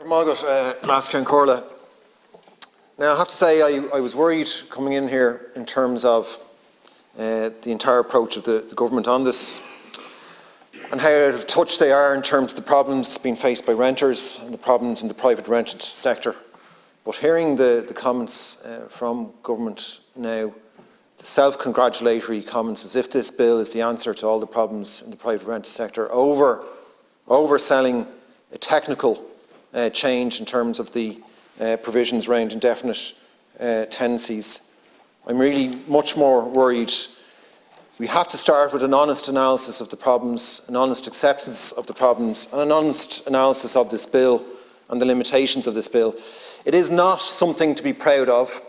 Margaret, last Cian O'Callaghan. Now, I have to say I was worried coming in here in terms of the entire approach of the government on this and how out of touch they are in terms of the problems being faced by renters and the problems in the private rented sector. But hearing the comments from government now, the self-congratulatory comments as if this bill is the answer to all the problems in the private rented sector, overselling a technical change in terms of the provisions around indefinite tenancies. I'm really much more worried. We have to start with an honest analysis of the problems, an honest acceptance of the problems, and an honest analysis of this bill and the limitations of this bill. It is not something to be proud of.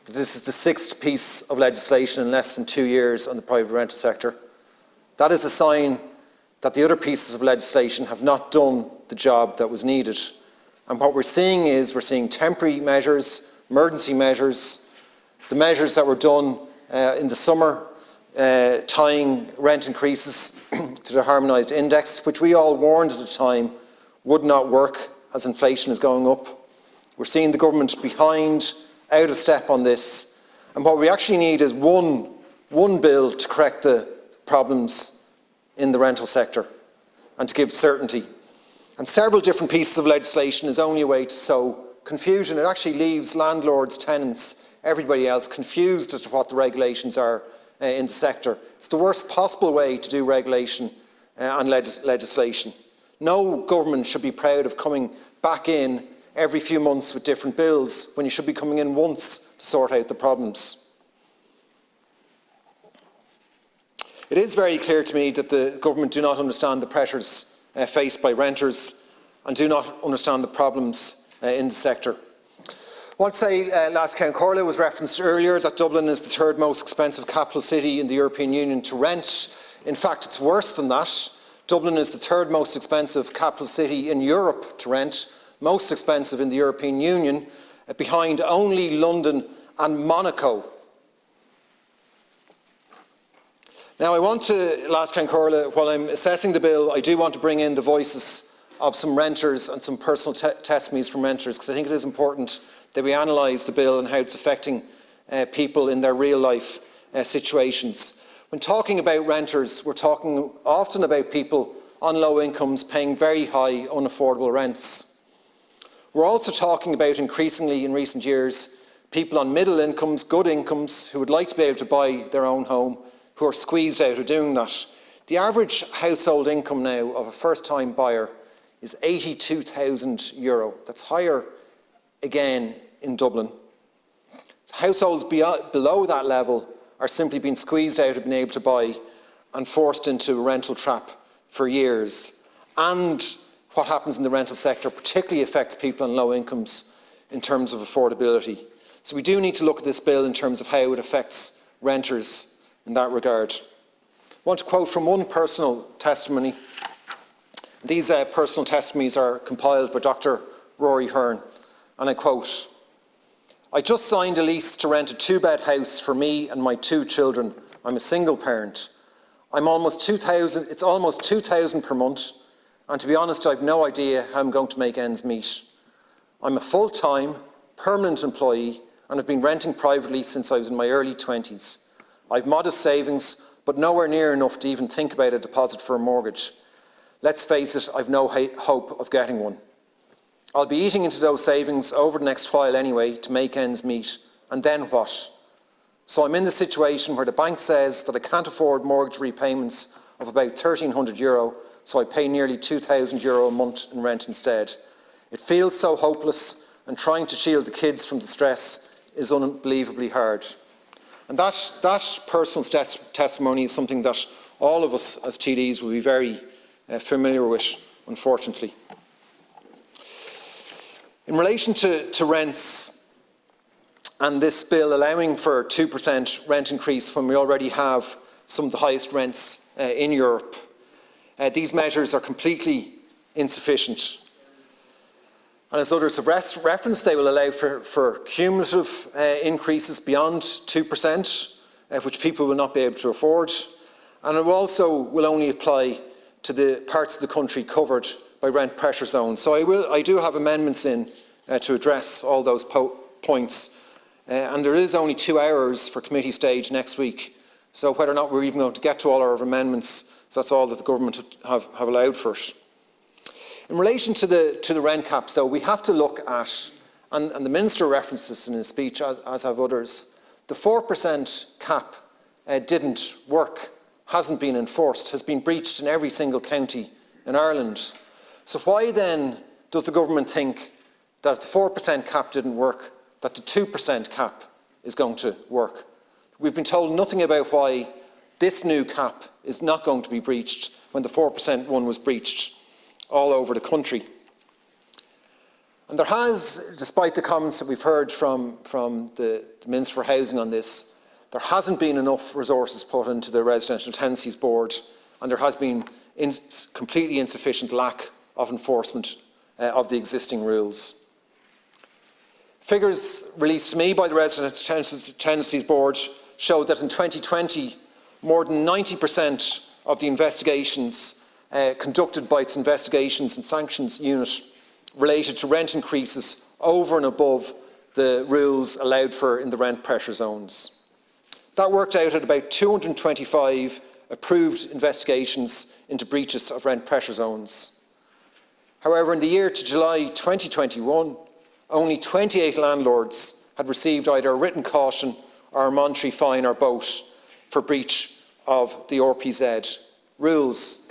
This is the sixth piece of legislation in less than 2 years on the private rental sector. That is a sign that the other pieces of legislation have not done the job that was needed. And what we're seeing is, we're seeing temporary measures, emergency measures, the measures that were done in the summer, tying rent increases to the harmonised index, which we all warned at the time would not work as inflation is going up. We're seeing the government behind, out of step on this. And what we actually need is one bill to correct the problems in the rental sector and to give certainty. And several different pieces of legislation is only a way to sow confusion. It actually leaves landlords, tenants, everybody else confused as to what the regulations are in the sector. It's the worst possible way to do regulation and legislation. No government should be proud of coming back in every few months with different bills when you should be coming in once to sort out the problems. It is very clear to me that the government do not understand the pressures faced by renters and do not understand the problems in the sector. I want to say last Cian O'Callaghan was referenced earlier that Dublin is the third most expensive capital city in the European Union to rent. In fact, it's worse than that. Dublin is the third most expensive capital city in Europe to rent, most expensive in the European Union, behind only London and Monaco. Now, I want to, last Cian O'Callaghan, while I'm assessing the bill, I do want to bring in the voices of some renters and some personal testimonies from renters, because I think it is important that we analyse the bill and how it's affecting people in their real life situations. When talking about renters, we're talking often about people on low incomes paying very high unaffordable rents. We're also talking about, increasingly in recent years, people on middle incomes, good incomes, who would like to be able to buy their own home, who are squeezed out of doing that. The average household income now of a first-time buyer is €82,000. That's higher again in Dublin. Households below that level are simply being squeezed out of being able to buy and forced into a rental trap for years. And what happens in the rental sector particularly affects people on low incomes in terms of affordability. So we do need to look at this bill in terms of how it affects renters in that regard. I want to quote from one personal testimony. These personal testimonies are compiled by Dr. Rory Hearn, and I quote, "I just signed a lease to rent a 2-bed house for me and my 2 children. I'm a single parent. It's almost $2,000 per month, and to be honest, I've no idea how I'm going to make ends meet. I'm a full-time, permanent employee and have been renting privately since I was in my early 20s. I've modest savings, but nowhere near enough to even think about a deposit for a mortgage. Let's face it, I've no hope of getting one. I'll be eating into those savings over the next while anyway to make ends meet, and then what? So I'm in the situation where the bank says that I can't afford mortgage repayments of about €1,300, so I pay nearly €2,000 a month in rent instead. It feels so hopeless, and trying to shield the kids from the stress is unbelievably hard." And that personal testimony is something that all of us as TDs will be very familiar with, unfortunately. In relation to rents and this bill allowing for a 2% rent increase when we already have some of the highest rents in Europe, these measures are completely insufficient. And as others have referenced, they will allow for cumulative increases beyond 2%, which people will not be able to afford. And it also will only apply to the parts of the country covered by rent pressure zones. So I do have amendments in to address all those points. And there is only 2 hours for committee stage next week. So whether or not we're even going to get to all our amendments, so that's all that the government have allowed for it. In relation to the rent cap, so we have to look at, and the Minister referenced this in his speech, as have others, the 4% cap didn't work, hasn't been enforced, has been breached in every single county in Ireland. So why then does the government think that if the 4% cap didn't work, that the 2% cap is going to work? We've been told nothing about why this new cap is not going to be breached when the 4% one was breached all over the country. And there has, despite the comments that we've heard from the Minister for Housing on this, there hasn't been enough resources put into the Residential Tenancies Board, and there has been completely insufficient lack of enforcement of the existing rules. Figures released to me by the Residential Tenancies Board showed that in 2020, more than 90% of the investigations conducted by its Investigations and Sanctions Unit related to rent increases over and above the rules allowed for in the rent pressure zones. That worked out at about 225 approved investigations into breaches of rent pressure zones. However, in the year to July 2021, only 28 landlords had received either a written caution or a monetary fine or both for breach of the RPZ rules.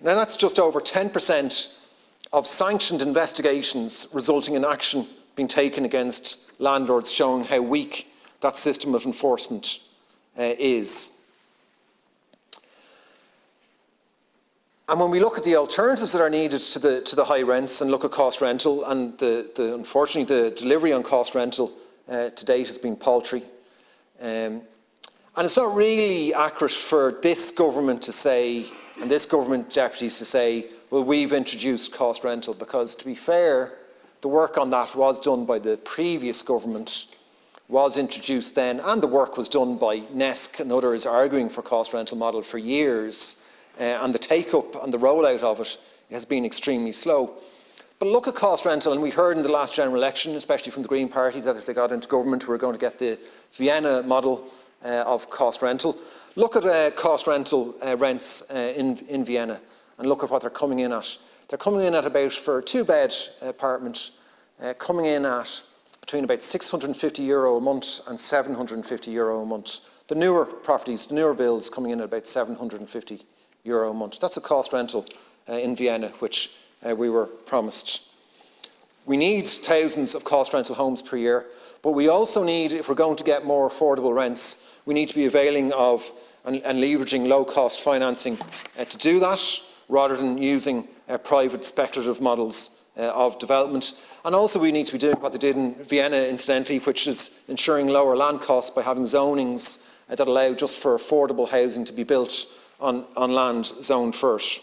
Now that's just over 10% of sanctioned investigations resulting in action being taken against landlords, showing how weak that system of enforcement is. And when we look at the alternatives that are needed to the high rents and look at cost rental, and unfortunately the delivery on cost rental to date has been paltry. And it's not really accurate for this government to say, and this government deputies to say, well, we've introduced cost rental, because to be fair, the work on that was done by the previous government, was introduced then, and the work was done by NESC and others arguing for cost rental model for years, and the take-up and the rollout of it has been extremely slow. But look at cost rental, and we heard in the last general election, especially from the Green Party, that if they got into government, we were going to get the Vienna model of cost rental. Look at cost rental rents in Vienna, and look at what they're coming in at. They're coming in at about, for a 2-bed apartment, coming in at between about €650 a month and €750 a month. The newer properties, the newer builds, coming in at about €750 a month. That's a cost rental in Vienna, which we were promised. We need thousands of cost rental homes per year, but we also need, if we're going to get more affordable rents, we need to be availing of and leveraging low-cost financing to do that, rather than using private speculative models of development. And also we need to be doing what they did in Vienna, incidentally, which is ensuring lower land costs by having zonings that allow just for affordable housing to be built on land zoned first.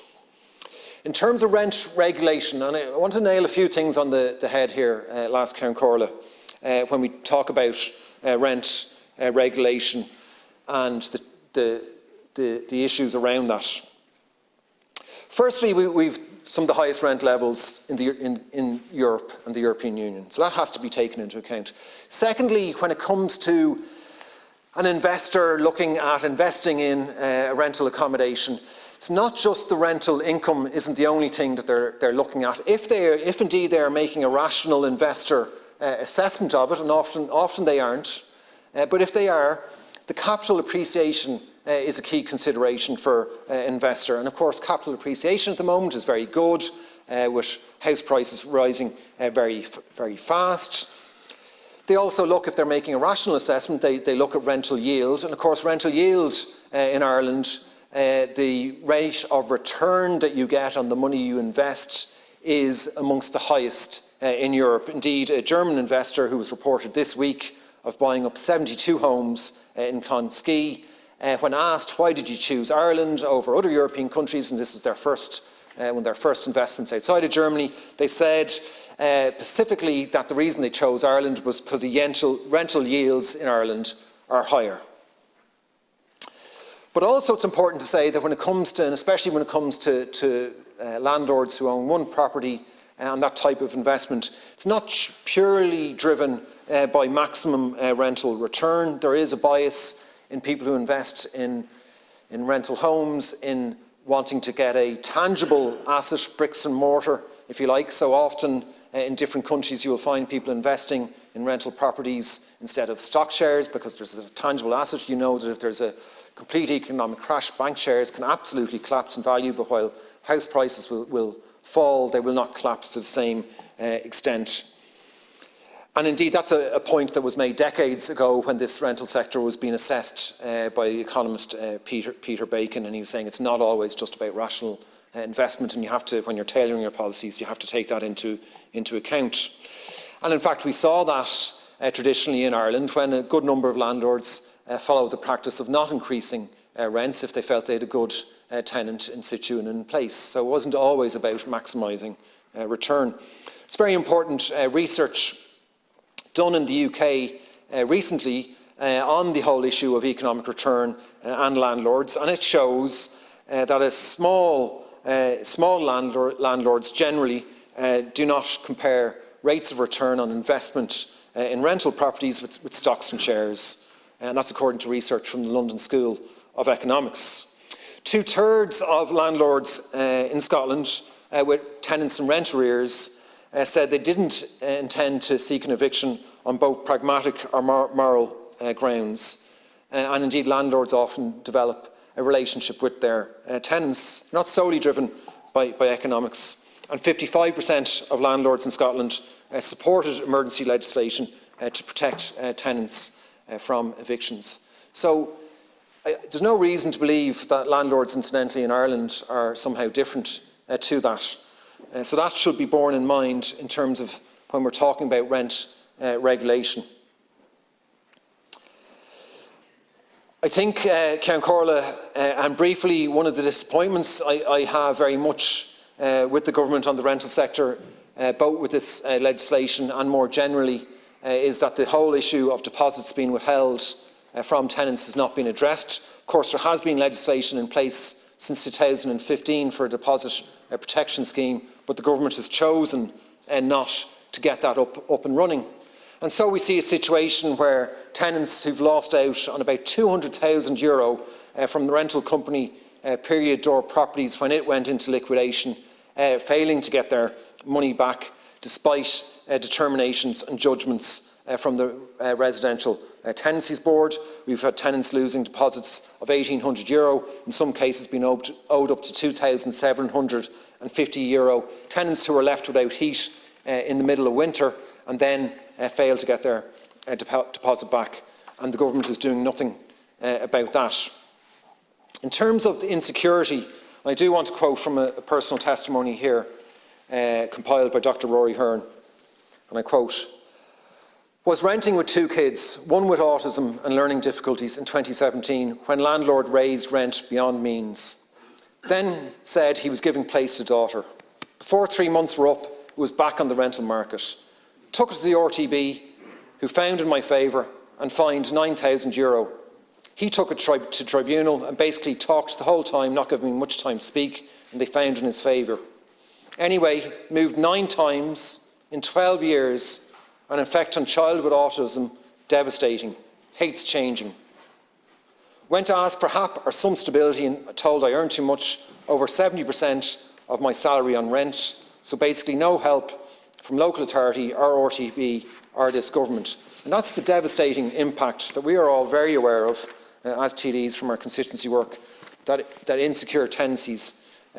In terms of rent regulation, and I want to nail a few things on the head here, last Cian O'Callaghan, when we talk about rent regulation and the issues around that. Firstly, we've some of the highest rent levels in Europe and the European Union, so that has to be taken into account. Secondly, when it comes to an investor looking at investing in rental accommodation, it's not just the rental income isn't the only thing that they're looking at. If indeed they are making a rational investor assessment of it, and often they aren't, but if they are, the capital appreciation is a key consideration for an investor. And of course, capital appreciation at the moment is very good, with house prices rising very, very fast. They also look, if they're making a rational assessment, they look at rental yield. And of course, rental yield in Ireland, the rate of return that you get on the money you invest is amongst the highest in Europe. Indeed, a German investor who was reported this week of buying up 72 homes in Clonskee, when asked why did you choose Ireland over other European countries, and this was their first, one of their first investments outside of Germany, they said specifically that the reason they chose Ireland was because the rental yields in Ireland are higher. But also it's important to say that when it comes to, and especially when it comes to landlords who own one property and that type of investment. It's not purely driven by maximum rental return. There is a bias in people who invest in rental homes, in wanting to get a tangible asset, bricks and mortar, if you like. So often in different countries you will find people investing in rental properties instead of stock shares because there's a tangible asset. You know that if there's a complete economic crash, bank shares can absolutely collapse in value, but while house prices will fall, they will not collapse to the same extent. And indeed, that's a point that was made decades ago when this rental sector was being assessed by the economist Peter Bacon, and he was saying it's not always just about rational investment, and you have to, when you're tailoring your policies, you have to take that into account. And in fact, we saw that traditionally in Ireland when a good number of landlords followed the practice of not increasing rents if they felt they had a good tenant in situ and in place. So it wasn't always about maximising return. It's very important research done in the UK recently on the whole issue of economic return and landlords, and it shows that small landlords generally do not compare rates of return on investment in rental properties with stocks and shares, and that's according to research from the London School of Economics. 2/3 of landlords in Scotland with tenants and rent arrears said they didn't intend to seek an eviction on both pragmatic or moral grounds. And indeed, landlords often develop a relationship with their tenants, not solely driven by economics. And 55% of landlords in Scotland supported emergency legislation to protect tenants from evictions. So there's no reason to believe that landlords, incidentally, in Ireland are somehow different to that. So that should be borne in mind in terms of when we're talking about rent regulation. I think, Cian O'Callaghan, and briefly, one of the disappointments I have very much with the government on the rental sector, both with this legislation and more generally, is that the whole issue of deposits being withheld from tenants has not been addressed. Of course, there has been legislation in place since 2015 for a deposit protection scheme, but the government has chosen not to get that up and running. And so we see a situation where tenants who've lost out on about €200,000 from the rental company Period Door Properties when it went into liquidation, failing to get their money back despite determinations and judgments from the Residential Tenancies Board. We've had tenants losing deposits of €1,800, in some cases being owed up to €2,750. Tenants who are left without heat in the middle of winter and then fail to get their deposit back, and the government is doing nothing about that. In terms of the insecurity, I do want to quote from a personal testimony here compiled by Dr. Rory Hearn, and I quote, "Was renting with 2 kids, one with autism and learning difficulties in 2017 when landlord raised rent beyond means. Then said he was giving place to daughter. Before 3 months were up, it was back on the rental market. Took it to the RTB, who found in my favour and fined €9,000. He took it to tribunal and basically talked the whole time, not giving me much time to speak, and they found in his favour. Anyway, moved 9 times in 12 years, an effect on child with autism, devastating, hates changing. Went to ask for HAP or some stability and told I earned too much, over 70% of my salary on rent, so basically no help from local authority or RTB or this government." And that's the devastating impact that we are all very aware of as TDs from our constituency work, that insecure tenancies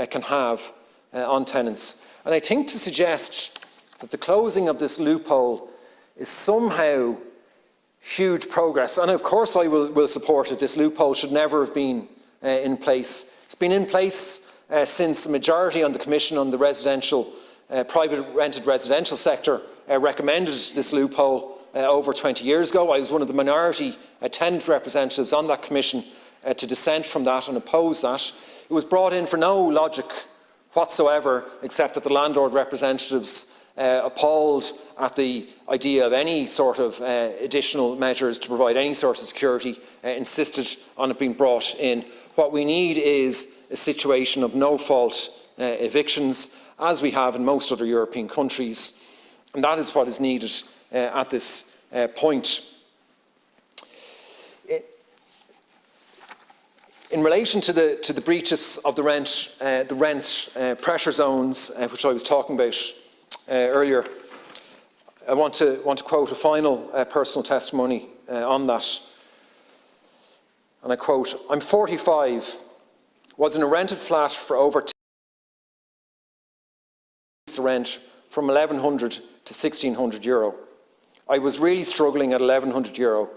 can have on tenants. And I think to suggest that the closing of this loophole is somehow huge progress, and of course I will support it. This loophole should never have been in place. It's been in place since a majority on the Commission on the private rented residential sector recommended this loophole over 20 years ago. I was one of the minority tenant representatives on that commission to dissent from that and oppose that. It was brought in for no logic whatsoever, except that the landlord representatives appalled at the idea of any sort of additional measures to provide any sort of security, insisted on it being brought in. What we need is a situation of no fault evictions, as we have in most other European countries. And that is what is needed at this point. In relation to the breaches of the rent pressure zones, which I was talking about earlier, I want to quote a final personal testimony on that. And I quote, "I'm 45, was in a rented flat for over 10 years, the rent from 1,100 to 1,600 euro. I was really struggling at 1,100 euro.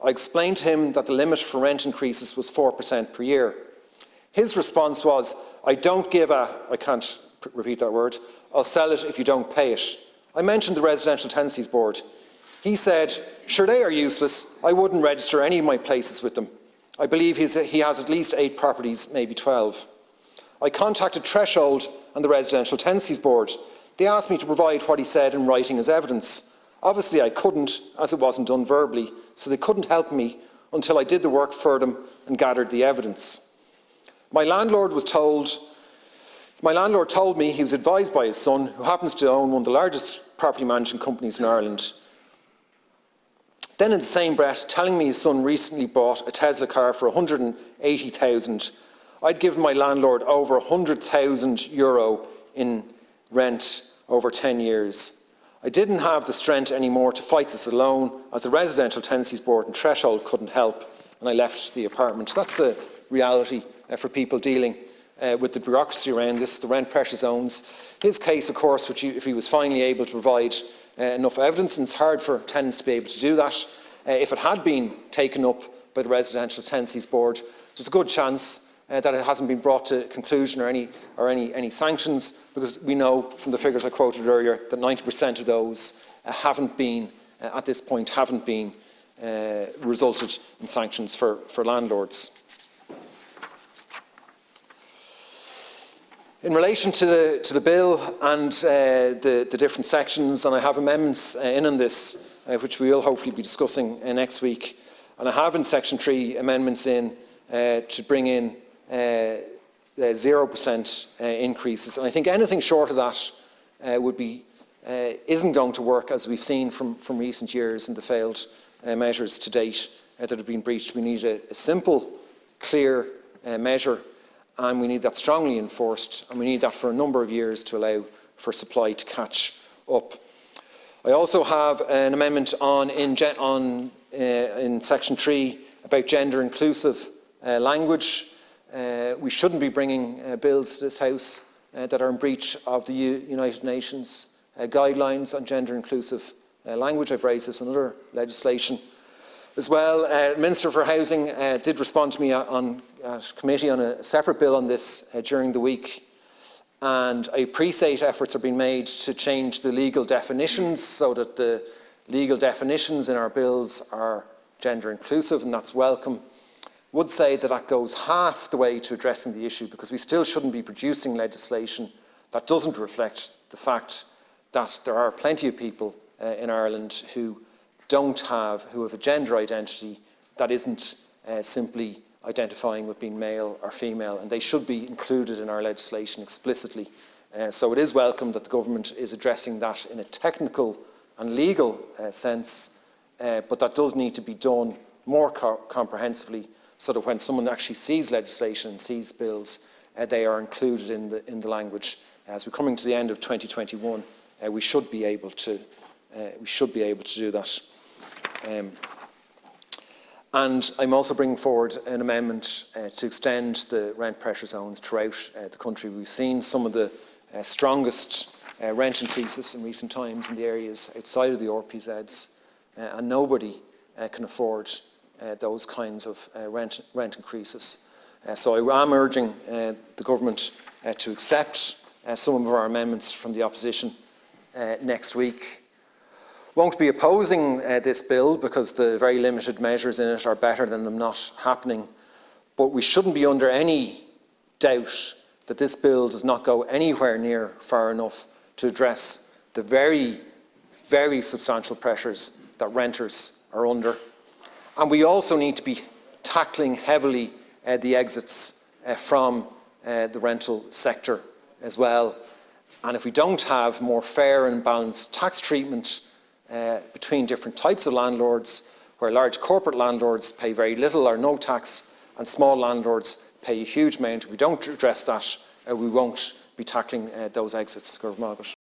I explained to him that the limit for rent increases was 4% per year. His response was, I don't give a, I can't repeat that word, I'll sell it if you don't pay it. I mentioned the Residential Tenancies Board. He said, sure, they are useless. I wouldn't register any of my places with them. I believe he has at least 8 properties, maybe 12. I contacted Threshold and the Residential Tenancies Board. They asked me to provide what he said in writing as evidence. Obviously I couldn't, as it wasn't done verbally, so they couldn't help me until I did the work for them and gathered the evidence. My landlord told me he was advised by his son, who happens to own one of the largest property management companies in Ireland. Then in the same breath, telling me his son recently bought a Tesla car for 180,000. I'd given my landlord over 100,000 euro in rent over 10 years. I didn't have the strength anymore to fight this alone, as the Residential Tenancies Board and Threshold couldn't help, and I left the apartment. That's the reality for people dealing with the bureaucracy around this, the rent pressure zones. His case, of course, which if he was finally able to provide enough evidence, and it's hard for tenants to be able to do that, if it had been taken up by the Residential Tenancies Board, there's a good chance that it hasn't been brought to conclusion or any sanctions, because we know from the figures I quoted earlier that 90% of those haven't been, at this point, haven't been resulted in sanctions for landlords. In relation to the bill and the different sections, and I have amendments in on this, which we will hopefully be discussing next week, and I have in section 3 amendments in to bring in 0% increases, and I think anything short of that isn't going to work, as we've seen from recent years and the failed measures to date that have been breached. We need a simple, clear measure, and we need that strongly enforced, and we need that for a number of years to allow for supply to catch up. I also have an amendment in section 3 about gender inclusive language. We shouldn't be bringing bills to this House that are in breach of the United Nations guidelines on gender inclusive language. I've raised this in other legislation as well. The Minister for Housing did respond to me at committee on a separate bill on this during the week, and I appreciate efforts are being made to change the legal definitions so that the legal definitions in our bills are gender inclusive, and that's welcome. Would say that that goes half the way to addressing the issue, because we still shouldn't be producing legislation that doesn't reflect the fact that there are plenty of people in Ireland who have a gender identity that isn't simply identifying with being male or female, and they should be included in our legislation explicitly. So it is welcome that the government is addressing that in a technical and legal sense, but that does need to be done more comprehensively, so that when someone actually sees legislation and sees bills, they are included in the language. As we're coming to the end of 2021, we should be able to do that. And I'm also bringing forward an amendment to extend the rent pressure zones throughout the country. We've seen some of the strongest rent increases in recent times in the areas outside of the RPZs, and nobody can afford those kinds of rent increases. So I am urging the government to accept some of our amendments from the opposition next week. Won't be opposing this bill, because the very limited measures in it are better than them not happening, but we shouldn't be under any doubt that this bill does not go anywhere near far enough to address the very, very substantial pressures that renters are under. And we also need to be tackling heavily the exits from the rental sector as well. And if we don't have more fair and balanced tax treatment between different types of landlords, where large corporate landlords pay very little or no tax and small landlords pay a huge amount, if we don't address that, we won't be tackling those exits. Gurv Malgat.